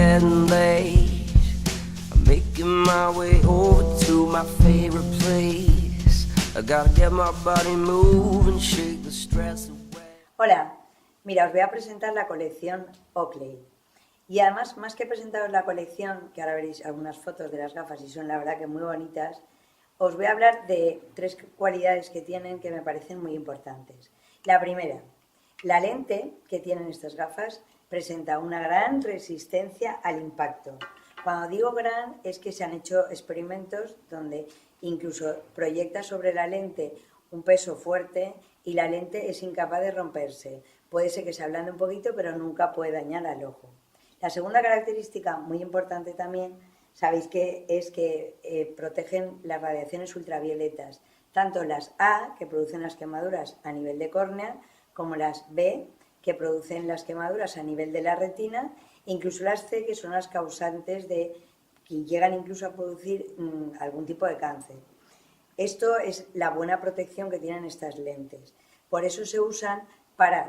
getting late. I'm making my way over to my favorite place. I gotta get my body moving, shake the stress away. Hola, mira, os voy a presentar la colección Oakley. Y además, más que presentaros la colección, que ahora veréis algunas fotos de las gafas y son la verdad que muy bonitas, os voy a hablar de 3 cualidades que tienen que me parecen muy importantes. La primera, la lente que tienen estas gafas presenta una gran resistencia al impacto. Cuando digo gran es que se han hecho experimentos donde incluso proyecta sobre la lente un peso fuerte y la lente es incapaz de romperse. Puede ser que se ablande un poquito, pero nunca puede dañar al ojo. La segunda característica muy importante también, sabéis que es que protegen las radiaciones ultravioletas, tanto las A, que producen las quemaduras a nivel de córnea, como las B, que producen las quemaduras a nivel de la retina, e incluso las C, que son las causantes que llegan incluso a producir algún tipo de cáncer. Esto es la buena protección que tienen estas lentes. Por eso se usan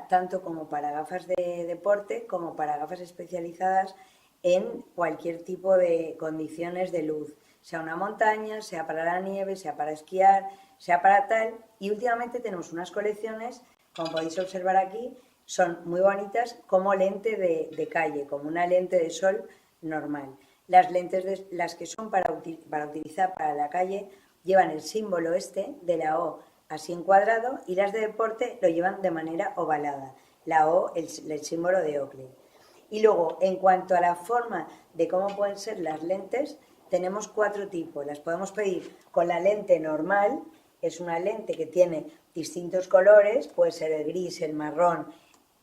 tanto como para gafas de deporte como para gafas especializadas en cualquier tipo de condiciones de luz, sea una montaña, sea para la nieve, sea para esquiar, sea para tal. Y últimamente tenemos unas colecciones, como podéis observar aquí, son muy bonitas como lente de calle, como una lente de sol normal. Las lentes, las que son para utilizar para la calle, llevan el símbolo este de la O así encuadrado, y las de deporte lo llevan de manera ovalada, la O, el símbolo de Oakley. Y luego, en cuanto a la forma de cómo pueden ser las lentes, tenemos 4 tipos. Las podemos pedir con la lente normal, es una lente que tiene distintos colores, puede ser el gris, el marrón,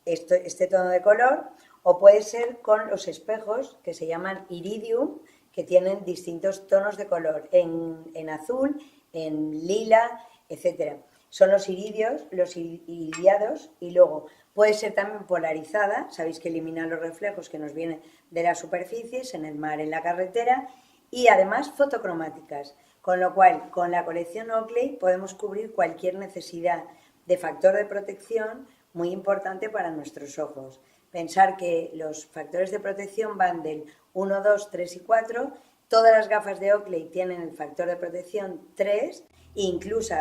este tono de color, o puede ser con los espejos que se llaman iridium, que tienen distintos tonos de color, en azul, en lila, etcétera. Son los iridios, los iridiados, y luego puede ser también polarizada, sabéis que elimina los reflejos que nos vienen de las superficies, en el mar, en la carretera, y además fotocromáticas, con lo cual con la colección Oakley podemos cubrir cualquier necesidad de factor de protección muy importante para nuestros ojos. Pensar que los factores de protección van del 1, 2, 3 y 4, todas las gafas de Oakley tienen el factor de protección 3, incluso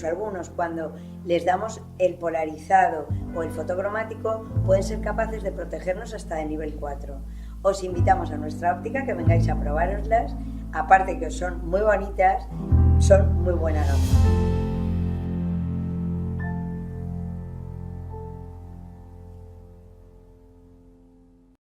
algunos, cuando les damos el polarizado o el fotocromático, pueden ser capaces de protegernos hasta de nivel 4. Os invitamos a nuestra óptica que vengáis a probároslas, aparte que son muy bonitas, son muy buena gafas.